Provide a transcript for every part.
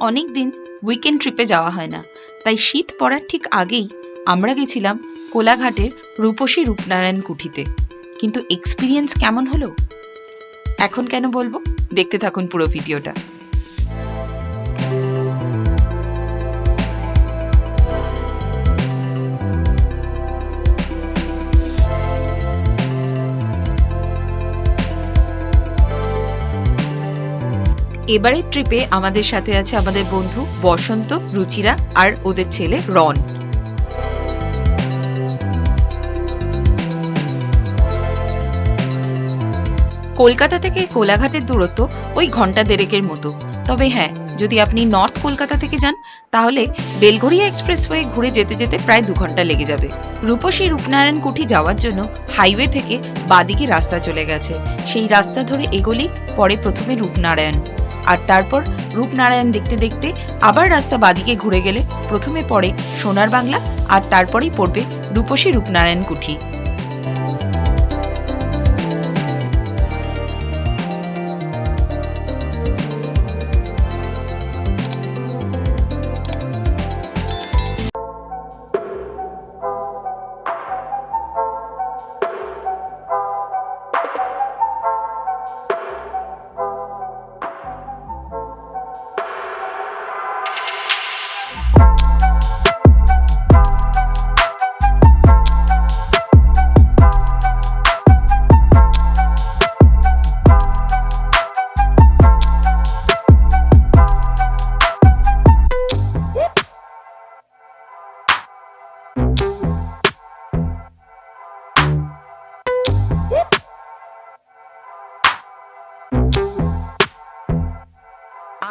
অনেক দিন উইকেন্ড ট্রিপে যাওয়া হয় না, তাই শীত পড়ার ঠিক আগেই আমরা গেছিলাম কোলাঘাটের রূপসী রূপনারায়ণ কুঠিতে। কিন্তু এক্সপিরিয়েন্স কেমন হলো এখন কেন বলবো, দেখতে থাকুন পুরো ভিডিওটা। এবারের ট্রিপে আমাদের সাথে আছে আমাদের বন্ধু বসন্ত, রুচিরা আর ওদের ছেলে রন। কলকাতা থেকে কোলাঘাটের দূরত্ব ওই ঘন্টা দেড়েকের মতো। তবে হ্যাঁ, যদি আপনি নর্থ কলকাতা থেকে যান তাহলে বেলঘরিয়া এক্সপ্রেসওয়ে ঘুরে যেতে যেতে প্রায় 2 ঘন্টা লেগে যাবে। রূপসী রূপনারায়ণ কুঠি যাওয়ার জন্য হাইওয়ে থেকে বাদিকে রাস্তা চলে গেছে, সেই রাস্তা ধরে এগোলেই পরে প্রথমে রূপনারায়ণ, আর তারপর রূপনারায়ণ দেখতে দেখতে আবার রাস্তা বাদিকে ঘুরে গেলে প্রথমে পড়ে সোনার বাংলা, আর তারপরেই পড়বে রূপসী রূপনারায়ণ কুঠি।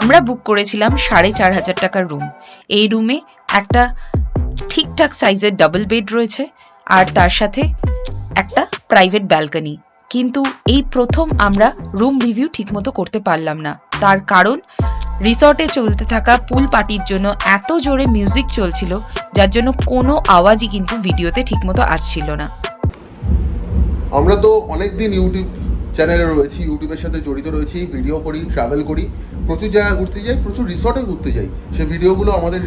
আমরা বুক করেছিলাম 4,500 টাকার রুম। এই রুমে একটা ঠিকঠাক সাইজের ডাবল বেড রয়েছে, আর তার সাথে একটা প্রাইভেট ব্যালকনি। কিন্তু এই প্রথম আমরা রুম রিভিউ ঠিকমতো করতে পারলাম না, তার কারণ রিসর্টে চলতে থাকা পুল পার্টির জন্য এত জোরে মিউজিক চলছিল, যার জন্য কোনো আওয়াজই কিন্তু ভিডিওতে ঠিকমতো আসছিল না। আমরা তো অনেকদিন ইউটিউব চ্যানেলে রয়েছি, ইউটিউবের সাথে জড়িত রয়েছি, ভিডিও করি, ট্রাভেল করি, প্রচুর জায়গা ঘুরতে যাই, প্রচুর রিসর্টে ঘুরতে যাই। সেই ভিডিওগুলো আমাদের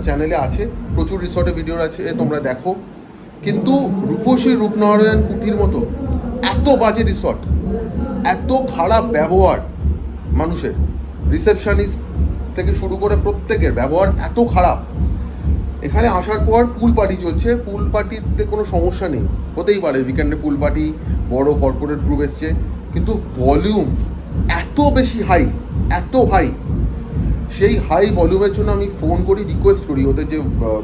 চ্যানেলে আছে, প্রচুর রিসর্টে ভিডিও আছে, তোমরা দেখো। কিন্তু রূপসী রূপনারায়ণ কুঠির মতো এত বাজে রিসর্ট, এত খারাপ ব্যবহার মানুষের, রিসেপশনিস্ট থেকে শুরু করে প্রত্যেকের ব্যবহার এত খারাপ। এখানে আসার পর পুল পার্টি চলছে, পুল পার্টিতে কোনো সমস্যা নেই, হতেই পারে উইকেন্ডে পুল পার্টি, বড় কর্পোরেট গ্রুপ এসছে, কিন্তু ভলিউম এত বেশি হাই, এত হাই। সেই হাই ভলিউমের জন্য আমি ফোন করি, রিকোয়েস্ট করি, ওদের যে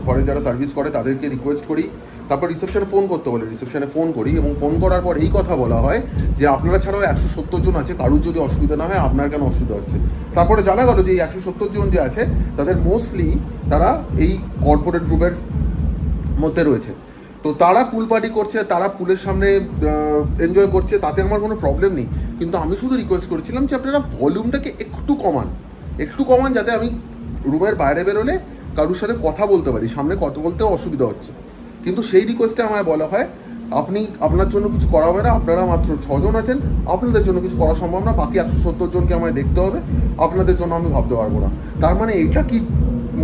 ঘরে যারা সার্ভিস করে তাদেরকে রিকোয়েস্ট করি, তারপর রিসেপশনে ফোন করতে বলে, রিসেপশনে ফোন করি, এবং ফোন করার পর এই কথা বলা হয় যে আপনারা ছাড়াও 170 জন আছে, কারুর যদি অসুবিধা না হয় আপনার কেন অসুবিধা হচ্ছে। তারপরে জানা গেল যে এই 170 জন যে আছে তাদের মোস্টলি তারা এই কর্পোরেট গ্রুপের মধ্যে রয়েছে। তো তারা পুল পার্টি করছে, তারা পুলের সামনে এনজয় করছে, তাতে আমার কোনো প্রবলেম নেই। কিন্তু আমি শুধু রিকোয়েস্ট করেছিলাম যে আপনারা ভলিউমটাকে একটু কমান, যাতে আমি রুমের বাইরে বেরোলে কারোর সাথে কথা বলতে পারি, সামনে কথা বলতেও অসুবিধা হচ্ছে। কিন্তু সেই রিকোয়েস্টে আমায় বলা হয় আপনার জন্য কিছু করা হবে না, আপনারা মাত্র 6 জন আছেন, আপনাদের জন্য কিছু করা সম্ভব না, বাকি 170 জনকে আমায় দেখতে হবে, আপনাদের জন্য আমি ভাবতে পারবো না। তার মানে এটা কি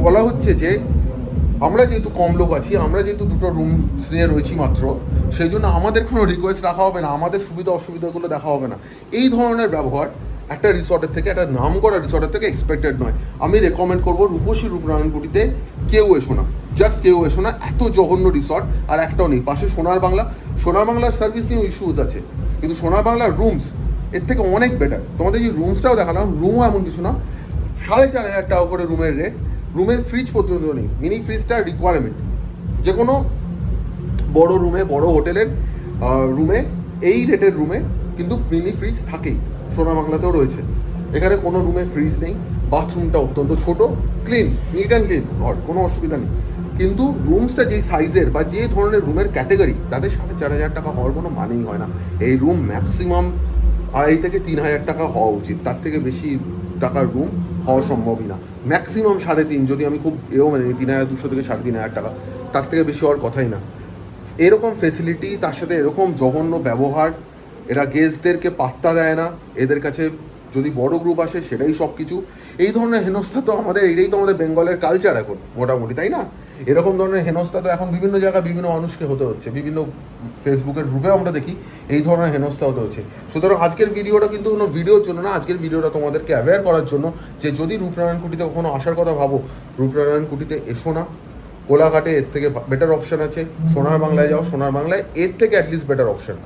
বলা হচ্ছে যে আমরা যেহেতু কম লোক আছি, আমরা যেহেতু 2টো রুম নিয়ে রয়েছি মাত্র, সেই জন্য আমাদের কোনো রিকোয়েস্ট রাখা হবে না, আমাদের সুবিধা অসুবিধাগুলো দেখা হবে না। এই ধরনের ব্যবহার একটা রিসর্টের থেকে, একটা নাম করা রিসর্টের থেকে এক্সপেক্টেড নয়। আমি রেকমেন্ড করবো রূপসী রূপনারায়ণ কুঠিতে কেউ এসো না, জাস্ট কেউ এসো না। এত জঘন্য রিসর্ট আর একটাও নেই। পাশে সোনার বাংলার সার্ভিস নিয়েও ইস্যুজ আছে, কিন্তু সোনার বাংলার রুমস এর থেকে অনেক বেটার। তোমাদের যে রুমসটাও দেখালাম, রুমও এমন কিছু না, 4,500 টাকা করে রুমের রেট, রুমের ফ্রিজ পর্যন্ত নেই। মিনি ফ্রিজটার রিকোয়ারমেন্ট যে কোনো বড় রুমে, বড় হোটেলের রুমে, এই রেটের রুমে কিন্তু মিনি ফ্রিজ থাকেই, সোনা বাংলাতেও রয়েছে। এখানে কোনো রুমে ফ্রিজ নেই, বাথরুমটা অত্যন্ত ছোট, ক্লিন, নিট অ্যান্ড ক্লিন ঘর, কোনো অসুবিধা নেই। কিন্তু রুমসটা যেই সাইজের বা যে ধরনের রুমের ক্যাটেগরি, তাদের 4,500 টাকা হওয়ার কোনো মানেই হয় না। এই রুম ম্যাক্সিমাম 2,500 থেকে 3,000 টাকা হওয়া উচিত, তার থেকে বেশি টাকার রুম হওয়া সম্ভবই না। ম্যাক্সিমাম 3.5, যদি আমি খুব মানে 3,200 থেকে 3,500 টাকা, তার থেকে বেশি হওয়ার কথাই না। এরকম ফেসিলিটি, তার সাথে এরকম জঘন্য ব্যবহার, এরা গেস্টদেরকে পাত্তা দেয় না, এদের কাছে যদি বড় গ্রুপ আসে সেটাই সব কিছু। এই ধরনের হেনস্থা তো আমাদের, এটাই তো আমাদের বেঙ্গলের কালচার এখন মোটামুটি, তাই না? এরকম ধরনের হেনস্থা তো এখন বিভিন্ন জায়গায় বিভিন্ন মানুষকে হতে হচ্ছে, বিভিন্ন ফেসবুকের গ্রুপে আমরা দেখি এই ধরনের হেনস্থা হতে হচ্ছে। সুতরাং আজকের ভিডিওটা কিন্তু কোনো ভিডিওর জন্য না, আজকের ভিডিওটা তোমাদেরকে অ্যাওয়্যার করার জন্য যে যদি রূপনারায়ণ কুটিতে কখনো আসার কথা ভাবো, রূপনারায়ণ কুটিতে এসো না। কোলাঘাটে এর থেকে বেটার অপশান আছে, সোনার বাংলায় যাও, সোনার বাংলায় এর থেকে অ্যাটলিস্ট বেটার অপশান।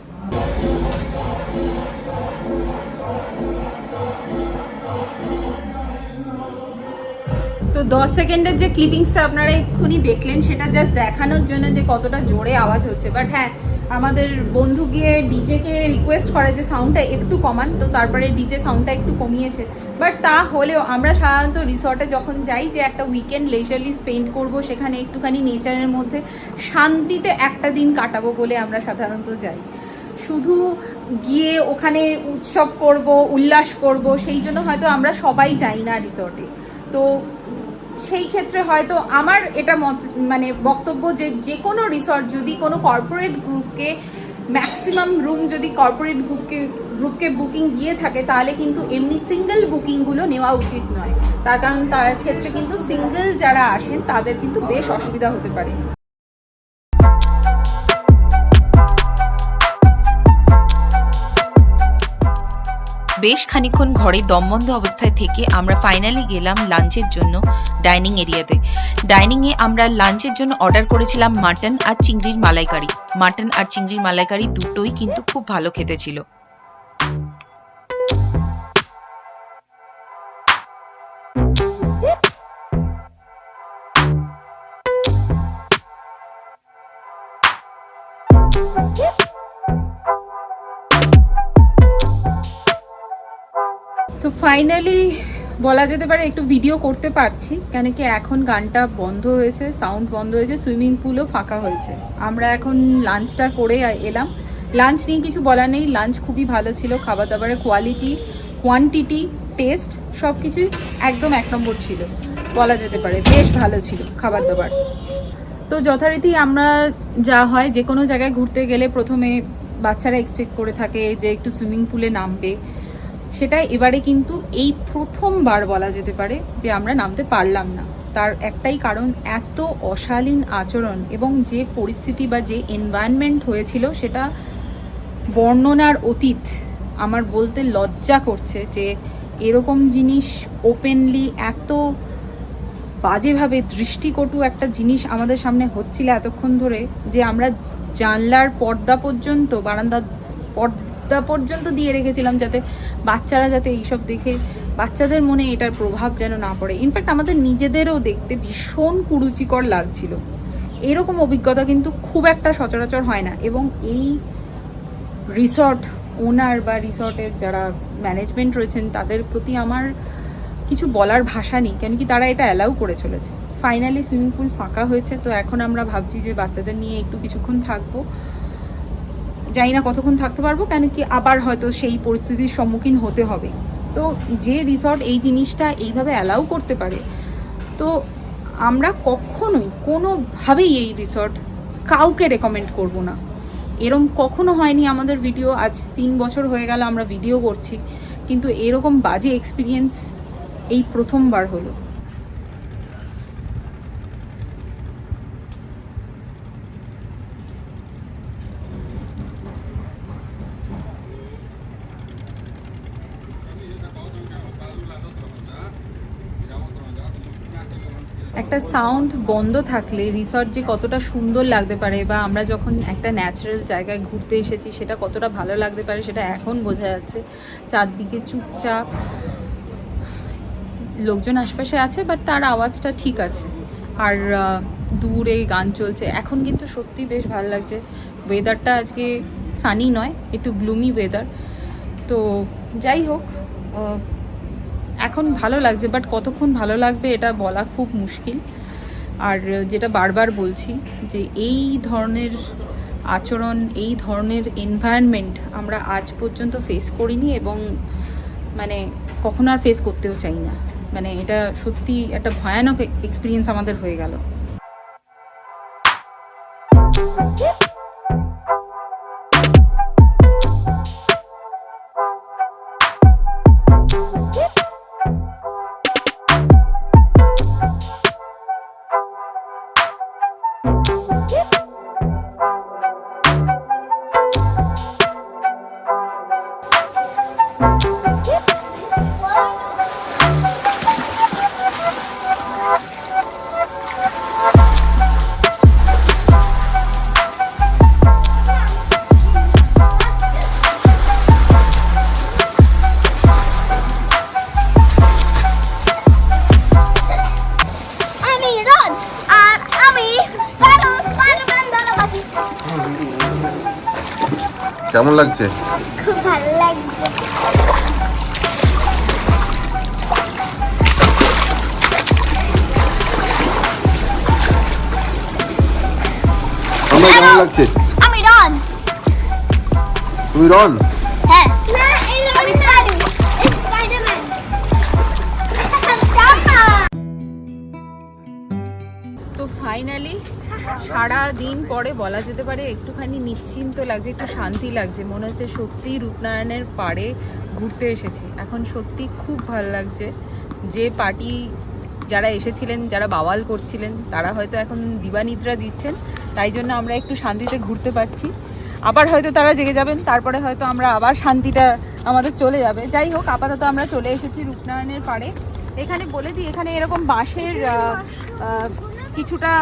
তো 10 সেকেন্ডের যে ক্লিপিংসটা আপনারা এক্ষুনি দেখলেন সেটা জাস্ট দেখানোর জন্য যে কতটা জোরে আওয়াজ হচ্ছে। বাট হ্যাঁ, আমাদের বন্ধু গিয়ে ডিজেকে রিকোয়েস্ট করে যে সাউন্ডটা একটু কমান, তো তারপরে ডিজে সাউন্ডটা একটু কমিয়েছে। বাট তা হলেও আমরা সাধারণত রিসর্টে যখন যাই যে একটা উইকেন্ড লেজারলি স্পেন্ড করব, সেখানে একটুখানি নেচারের মধ্যে শান্তিতে একটা দিন কাটাবো বলে আমরা সাধারণত যাই। শুধু গিয়ে ওখানে উৎসব করব, উল্লাস করব, সেই জন্য হয়তো আমরা সবাই যাই না রিসর্টে। তো সেই ক্ষেত্রে হয়তো আমার এটা মানে বক্তব্য যে কোনো রিসর্ট যদি কোনো কর্পোরেট গ্রুপকে ম্যাক্সিমাম রুম যদি কর্পোরেট গ্রুপকে বুকিং দিয়ে থাকে, তাহলে কিন্তু এমনি সিঙ্গেল বুকিংগুলো নেওয়া উচিত নয়। তার কারণ তার ক্ষেত্রে কিন্তু সিঙ্গেল যারা আসেন তাদের কিন্তু বেশ অসুবিধা হতে পারে। বেশ খানিকক্ষণ ঘরে দমবন্ধ অবস্থায় থেকে আমরা ফাইনালি গেলাম লাঞ্চের জন্য ডাইনিং এরিয়াতে। ডাইনিংয়ে আমরা লাঞ্চের জন্য অর্ডার করেছিলাম মাটন আর চিংড়ির মালাইকারি। মাটন আর চিংড়ির মালাইকারি দুটোই কিন্তু খুব ভালো খেতে ছিল। তো ফাইনালি বলা যেতে পারে একটু ভিডিও করতে পারছি, কেন কি এখন গানটা বন্ধ হয়েছে, সাউন্ড বন্ধ হয়েছে, সুইমিং পুলও ফাঁকা হয়েছে। আমরা এখন লাঞ্চটা করে এলাম। লাঞ্চ নিয়ে কিছু বলার নেই, লাঞ্চ খুবই ভালো ছিল। খাবার দাবারের কোয়ালিটি, কোয়ান্টিটি, টেস্ট সব কিছুই একদম 1 নম্বর ছিল বলা যেতে পারে। বেশ ভালো ছিল খাবার দাবার। তো যথারীতি আমরা যা হয় যে কোনো জায়গায় ঘুরতে গেলে প্রথমে বাচ্চারা এক্সপেক্ট করে থাকে যে একটু সুইমিং পুলে নামবে, সেটা এবারে কিন্তু এই প্রথমবার বলা যেতে পারে যে আমরা নামতে পারলাম না। তার একটাই কারণ, এত অশালীন আচরণ এবং যে পরিস্থিতি বা যে এনভায়রনমেন্ট হয়েছিল সেটা বর্ণনার অতীত। আমার বলতে লজ্জা করছে যে এরকম জিনিস ওপেনলি এত বাজেভাবে দৃষ্টিকটু একটা জিনিস আমাদের সামনে হচ্ছিল এতক্ষণ ধরে, যে আমরা জানলার পর্দা পর্যন্ত, বারান্দার পর্দা পর্যন্ত দিয়ে রেখেছিলাম যাতে বাচ্চারা যাতে এইসব দেখে বাচ্চাদের মনে এটার প্রভাব যেন না পড়ে। ইনফ্যাক্ট আমাদের নিজেদেরও দেখতে ভীষণ কুরুচিকর লাগছিল। এরকম অভিজ্ঞতা কিন্তু খুব একটা সচরাচর হয় না। এবং এই রিসর্ট ওনার বা রিসর্টের যারা ম্যানেজমেন্ট রয়েছেন তাদের প্রতি আমার কিছু বলার ভাষা নেই, কেন কি তারা এটা অ্যালাউ করে চলেছে। ফাইনালি সুইমিং পুল ফাঁকা হয়েছে, তো এখন আমরা ভাবছি যে বাচ্চাদের নিয়ে একটু কিছুক্ষণ থাকবো। জানি না কতক্ষণ থাকতে পারবো, কেন কি আবার হয়তো সেই পরিস্থিতির সম্মুখীন হতে হবে। তো যে রিসর্ট এই জিনিসটা এইভাবে অ্যালাউ করতে পারে, তো আমরা কখনোই কোনোভাবেই এই রিসর্ট কাউকে রেকমেন্ড করব না। এরকম কখনো হয়নি আমাদের ভিডিও, আজ 3 বছর হয়ে গেল আমরা ভিডিও করছি, কিন্তু এরকম বাজে এক্সপিরিয়েন্স এই প্রথমবার হলো। একটা সাউন্ড বন্ধ থাকলে রিসর্ট যে কতটা সুন্দর লাগতে পারে, বা আমরা যখন একটা ন্যাচারাল জায়গায় ঘুরতে এসেছি সেটা কতটা ভালো লাগতে পারে সেটা এখন বোঝা যাচ্ছে। চারদিকে চুপচাপ, লোকজন আশপাশে আছে বাট তার আওয়াজটা ঠিক আছে, আর দূরে গান চলছে। এখন কিন্তু সত্যি বেশ ভালো লাগছে। ওয়েদারটা আজকে সানি নয়, একটু গ্লুমি ওয়েদার। তো যাই হোক, এখন ভালো লাগছে, বাট কতক্ষণ ভালো লাগবে এটা বলা খুব মুশকিল। আর যেটা বারবার বলছি যে এই ধরনের আচরণ, এই ধরনের এনভায়রনমেন্ট আমরা আজ পর্যন্ত ফেস করিনি, এবং মানে কখনো আর ফেস করতেও চাই না। মানে এটা সত্যি একটা ভয়ানক এক্সপিরিয়েন্স আমাদের হয়ে গেল। কেমন লাগছে? খুব ভালো লাগছে। আমার কেমন লাগছে? আমি রন। তুমি রন? হ্যাঁ না, এই রন না, এই স্পাইডারম্যান। তো ফাইনালি সারা দিন পরে বলা যেতে পারে একটুখানি নিশ্চিন্ত লাগছে, একটু শান্তি লাগছে, মনে হচ্ছে সত্যিই রূপনারায়ণের পাড়ে ঘুরতে এসেছি। এখন সত্যি খুব ভালো লাগছে। যে পার্টি যারা এসেছিলেন, যারা বাওয়াল করছিলেন, তারা হয়তো এখন দিবানিদ্রা দিচ্ছেন, তাই জন্য আমরা একটু শান্তিতে ঘুরতে পারছি। আবার হয়তো তারা জেগে যাবেন, তারপরে হয়তো আমরা আবার শান্তিটা আমাদের চলে যাবে। যাই হোক, আপাতত আমরা চলে এসেছি রূপনারায়ণের পাড়ে। এখানে বলে দিই, এখানে এরকম বাঁশের কিছুটা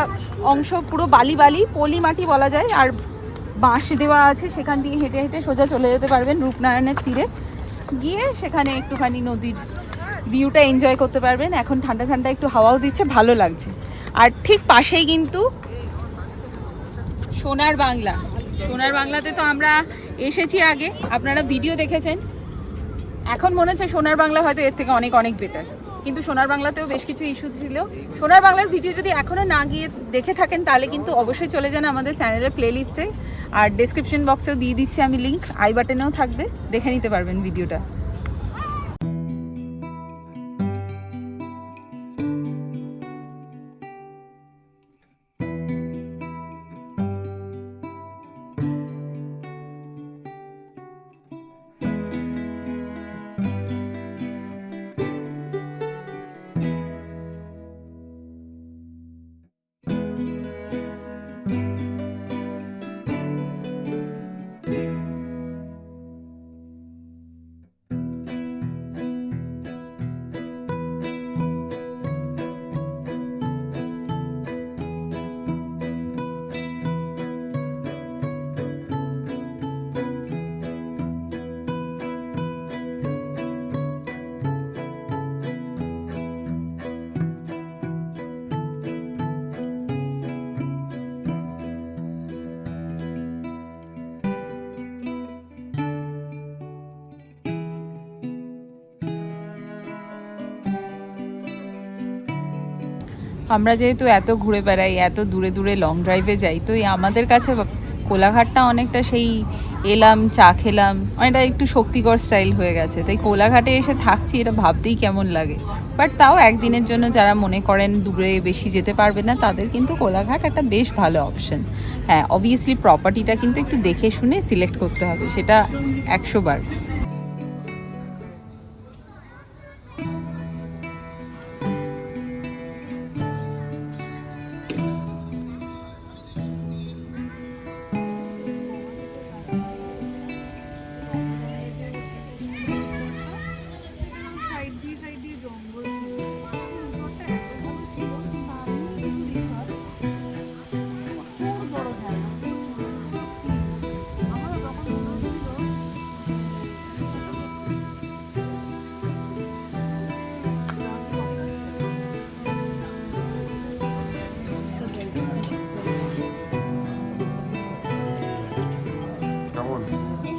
অংশ পুরো বালি বালি পলি মাটি বলা যায়, আর বাঁশ দেওয়া আছে, সেখান দিয়ে হেঁটে হেঁটে সোজা চলে যেতে পারবেন রূপনারায়ণের তীরে, গিয়ে সেখানে একটুখানি নদীর ভিউটা এনজয় করতে পারবেন। এখন ঠান্ডা ঠান্ডা একটু হাওয়াও দিচ্ছে, ভালো লাগছে। আর ঠিক পাশেই কিন্তু সোনার বাংলা। সোনার বাংলাতে তো আমরা এসেছি আগে, আপনারা ভিডিও দেখেছেন। এখন মনে হচ্ছে সোনার বাংলা হয়তো এর থেকে অনেক অনেক বেটার, কিন্তু সোনার বাংলাতেও বেশ কিছু ইস্যু ছিল। সোনার বাংলার ভিডিও যদি এখনও না গিয়ে দেখে থাকেন, তাহলে কিন্তু অবশ্যই চলে যান আমাদের চ্যানেলের প্লেলিস্টে, আর ডেসক্রিপশন বক্সেও দিয়ে দিচ্ছি আমি লিঙ্ক, আই বাটনেও থাকবে, দেখে নিতে পারবেন ভিডিওটা। আমরা যেহেতু এত ঘুরে বেড়াই, এত দূরে দূরে লং ড্রাইভে যাই, তো এই আমাদের কাছে কোলাঘাটটা অনেকটা সেই এলাম চা খেলাম, অনেকটা একটু শক্তিগড় স্টাইল হয়ে গেছে। তাই কোলাঘাটে এসে থাকছি, এটা ভাবতেই কেমন লাগে। বাট তাও একদিনের জন্য যারা মনে করেন দূরে বেশি যেতে পারবে না, তাদের কিন্তু কোলাঘাট একটা বেশ ভালো অপশন। হ্যাঁ, অবভিয়াসলি প্রপার্টিটা কিন্তু একটু দেখে শুনে সিলেক্ট করতে হবে, সেটা 100 বার।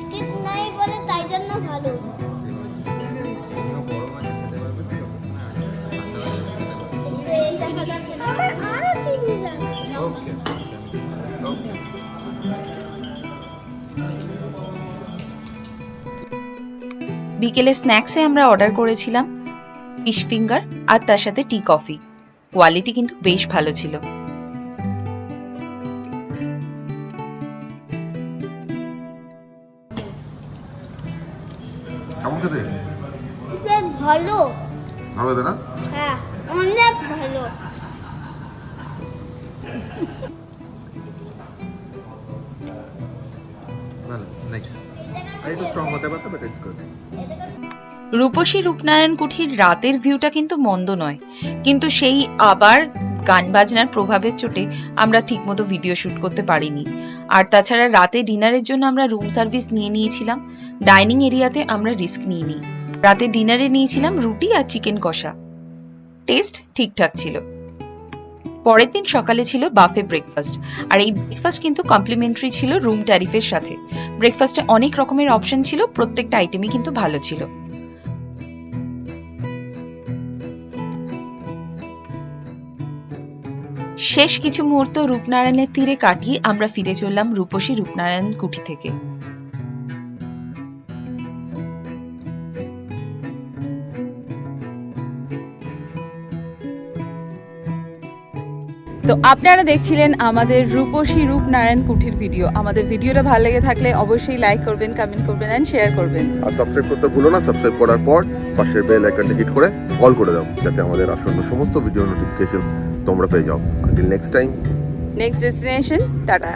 স্ক্রিপ্ট নাই বলে তাই জন্য ভালো। বিকেলে স্ন্যাক্সে আমরা অর্ডার করেছিলাম ফিশ ফিঙ্গার আর তার সাথে টি কফি। কোয়ালিটি কিন্তু বেশ ভালো ছিল। কেমন খেতে? ভালো ভালো খেতে না? হ্যাঁ, অনেক ভালো। রূপসী রূপনারায়ণ কুঠির রাতের ভিউটা কিন্তু মন্দ নয়, কিন্তু সেই আবার গান বাজনার প্রভাবের চোটে আমরা ঠিকমতো ভিডিও শুট করতে পারিনি। আর তাছাড়া রাতে ডিনারের জন্য আমরা রুম সার্ভিস নিয়ে নিয়েছিলাম, ডাইনিং এরিয়াতে আমরা রিস্ক নিইনি। রাতে ডিনারে নিয়েছিলাম রুটি আর চিকেন কষা, টেস্ট ঠিকঠাক ছিল। পরের দিন সকালে ছিল বাফে ব্রেকফাস্ট, আর এই ব্রেকফাস্ট কিন্তু কমপ্লিমেন্টারি ছিল রুম ট্যারিফের সাথে। ব্রেকফাস্টে অনেক রকমের অপশন ছিল, প্রত্যেকটা আইটেমই কিন্তু ভালো ছিল। শেষ কিছু মুহূর্ত রূপনারায়ণের তীরে কাটিয়ে আমরা ফিরে চললাম রূপসী রূপনারায়ণ কুঠি থেকে। তো আপনারা দেখছিলেন আমাদের রূপসী রূপনারায়ণ কুঠির ভিডিও। আমাদের ভিডিওটা ভালো লেগে থাকলে অবশ্যই লাইক করবেন, কমেন্ট করবেন এন্ড শেয়ার করবেন। আর সাবস্ক্রাইব করতে ভুলো না। সাবস্ক্রাইব করার পর পাশের বেল আইকনটা হিট করে অল করে দাও, যাতে আমাদের আসন্ন সমস্ত ভিডিও নোটিফিকেশনস তোমরা পেয়ে যাও। Until next time, next destination, tata.